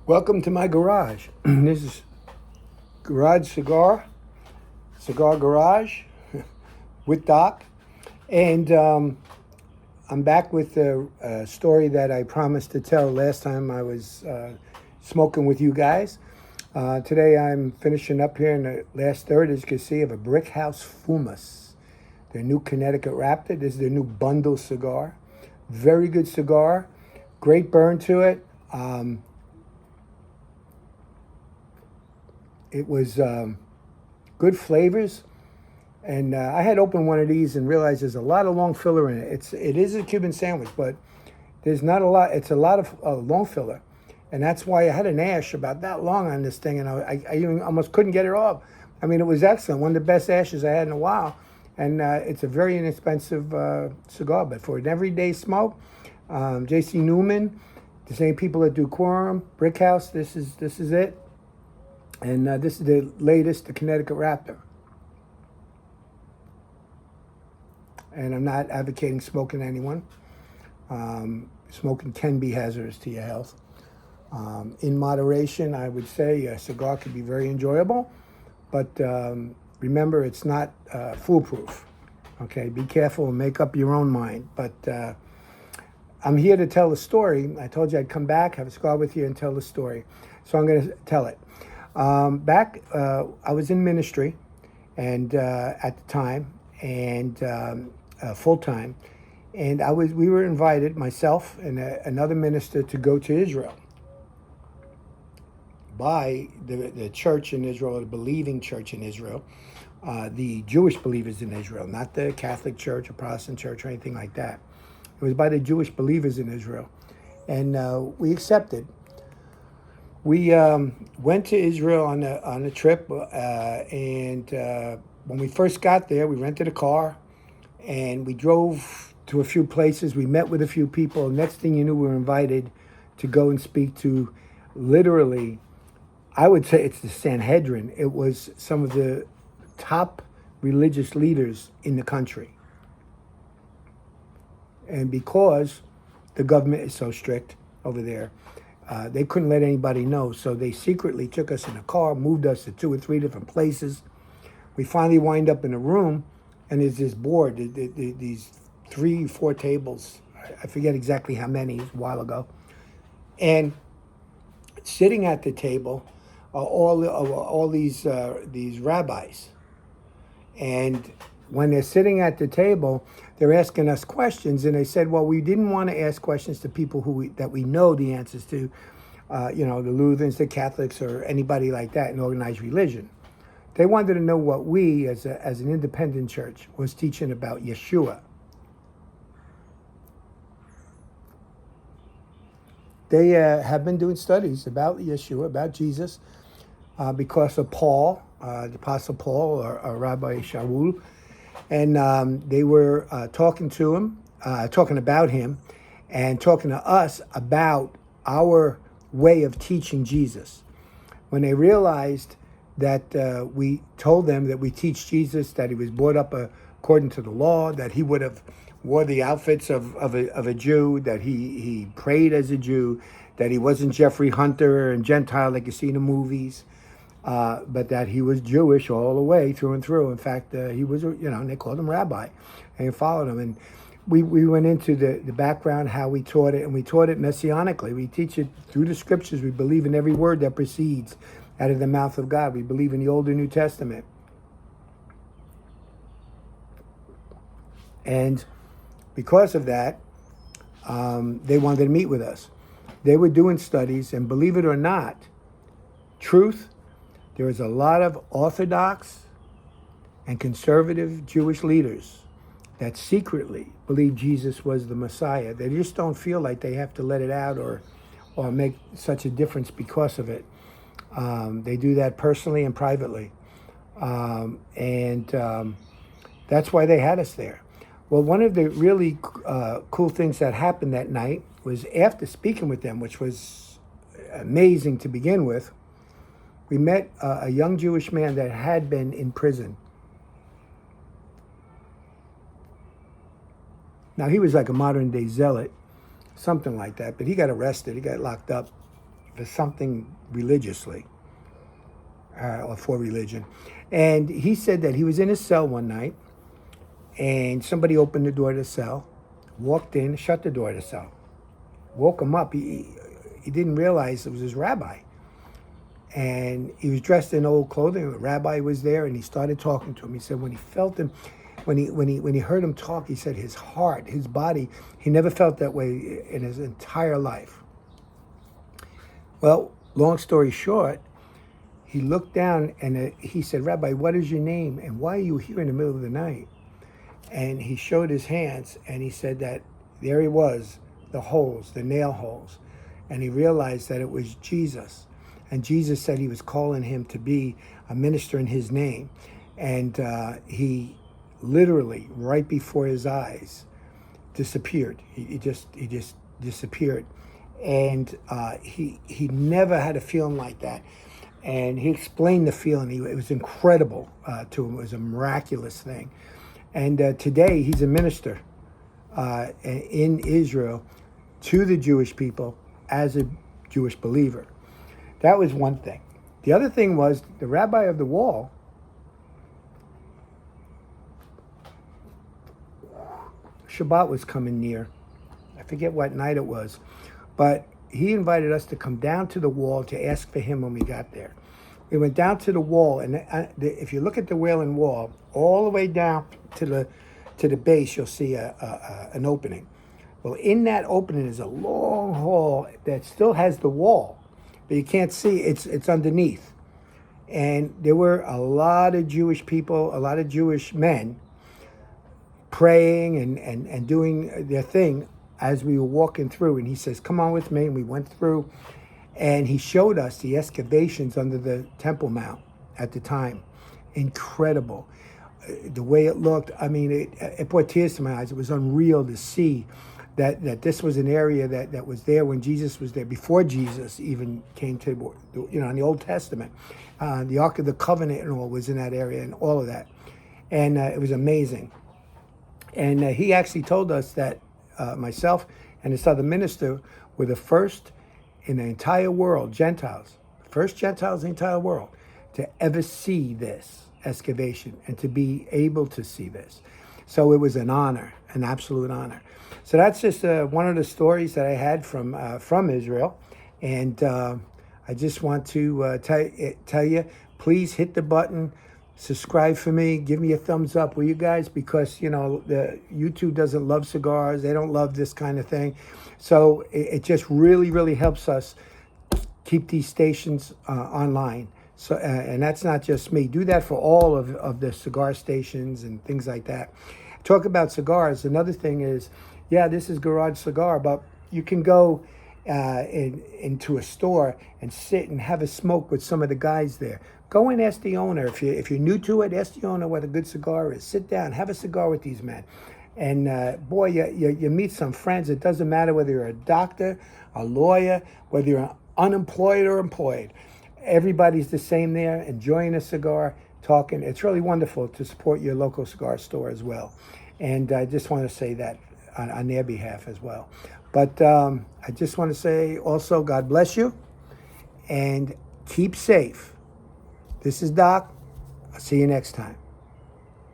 Welcome to my garage. This is Garage Cigar Garage with Doc. And I'm back with the story that I promised to tell last time I was smoking with you guys. Today I'm finishing up here in the last third, as you can see, of a Brick House Fumas. Their new Connecticut Raptor. This is their new bundle cigar. Very good cigar. Great burn to it. It was good flavors, and I had opened one of these and realized there's a lot of long filler in it. It is a Cuban sandwich, but there's not a lot. It's a lot of long filler, and that's why I had an ash about that long on this thing, and I even almost couldn't get it off. I mean, it was excellent. One of the best ashes I had in a while, and it's a very inexpensive cigar. But for an everyday smoke, J.C. Newman, the same people that do Quorum, Brick House. This is it. And this is the latest, the Connecticut Raptor. And I'm not advocating smoking anyone. Smoking can be hazardous to your health. In moderation, I would say a cigar can be very enjoyable, but remember, it's not foolproof. Okay, be careful and make up your own mind. But I'm here to tell the story. I told you I'd come back, have a cigar with you, and tell the story. So I'm going to tell it. I was in ministry, and at the time, and full time, and we were invited, myself and another minister, to go to Israel by the church in Israel, the believing church in Israel, the Jewish believers in Israel, not the Catholic Church or Protestant Church or anything like that. It was by the Jewish believers in Israel, and we accepted. We went to Israel on a trip, and when we first got there, we rented a car, and we drove to a few places. We met with a few people. Next thing you knew, we were invited to go and speak to, literally, I would say it's the Sanhedrin. It was some of the top religious leaders in the country. And because the government is so strict over there, they couldn't let anybody know, so they secretly took us in a car, moved us to 2 or 3 different places. We finally wind up in a room, and there's this board, these 3, 4 tables. I forget exactly how many, it was a while ago. And sitting at the table are all these rabbis. And when they're sitting at the table, they're asking us questions, and they said, well, we didn't want to ask questions to people that we know the answers to, the Lutherans, the Catholics, or anybody like that in organized religion. They wanted to know what we, as an independent church, was teaching about Yeshua. They have been doing studies about Yeshua, about Jesus, because of Paul, the Apostle Paul, or Rabbi Shaul. And they were talking about him, and talking to us about our way of teaching Jesus. When they realized that we told them that we teach Jesus, that he was brought up according to the law, that he would have wore the outfits of a Jew, that he prayed as a Jew, that he wasn't Jeffrey Hunter and Gentile like you see in the movies, but that he was Jewish all the way through and through. In fact, he was, and they called him rabbi, and they followed him. And we went into the background, how we taught it, and we taught it messianically. We teach it through the scriptures. We believe in every word that proceeds out of the mouth of God. We believe in the Old and New Testament. And because of that, they wanted to meet with us. They were doing studies, and believe it or not, there is a lot of Orthodox and conservative Jewish leaders that secretly believe Jesus was the Messiah. They just don't feel like they have to let it out or make such a difference because of it. They do that personally and privately. And that's why they had us there. Well, one of the really cool things that happened that night was, after speaking with them, which was amazing to begin with, we met a young Jewish man that had been in prison. Now, he was like a modern-day zealot, something like that, but he got arrested. He got locked up for something religiously, or for religion. And he said that he was in his cell one night, and somebody opened the door to the cell, walked in, shut the door to the cell, woke him up. He didn't realize it was his rabbi. And he was dressed in old clothing. The rabbi was there, and he started talking to him. He said when he felt him, when he heard him talk, he said his heart, his body, he never felt that way in his entire life. Well, long story short, he looked down and he said, "Rabbi, what is your name, and why are you here in the middle of the night?" And he showed his hands, and he said that there he was, the holes, the nail holes. And he realized that it was Jesus. And Jesus said he was calling him to be a minister in his name. And he literally, right before his eyes, disappeared. He just disappeared. And he never had a feeling like that. And he explained the feeling. It was incredible to him. It was a miraculous thing. And today he's a minister in Israel to the Jewish people as a Jewish believer. That was one thing. The other thing was the rabbi of the wall Shabbat was coming near. I forget what night it was, but he invited us to come down to the wall to ask for him when we got there. We went down to the wall, and if you look at the Wailing Wall, all the way down to the base, you'll see an opening. Well, in that opening is a long hall that still has the wall, but you can't see it's underneath. And there were a lot of Jewish people, a lot of Jewish men praying and doing their thing as we were walking through. And he says, "Come on with me." And we went through, and he showed us the excavations under the Temple Mount at the time. Incredible. The way it looked, I mean, it brought tears to my eyes. It was unreal to see that this was an area that was there when Jesus was there, before Jesus even came to, in the Old Testament. The Ark of the Covenant and all was in that area and all of that. And it was amazing. And he actually told us that myself and this other minister were the first in the entire world, Gentiles, first Gentiles in the entire world, to ever see this excavation and to be able to see this. So it was an honor, an absolute honor. So that's just one of the stories that I had from Israel. And I just want to tell you, please hit the button, subscribe for me, give me a thumbs up, will you guys? Because, the YouTube doesn't love cigars. They don't love this kind of thing. So it just really, really helps us keep these stations online. So, and that's not just me. Do that for all of the cigar stations and things like that. Talk about cigars. Another thing is, this is Garage Cigar, but you can go into a store and sit and have a smoke with some of the guys there. Go and ask the owner. If you're new to it, ask the owner what a good cigar is. Sit down, have a cigar with these men. And boy, you meet some friends. It doesn't matter whether you're a doctor, a lawyer, whether you're unemployed or employed. Everybody's the same there, enjoying a cigar, talking. It's really wonderful to support your local cigar store as well. And I just want to say that on their behalf as well. But I just want to say also, God bless you and keep safe. This is Doc. I'll see you next time.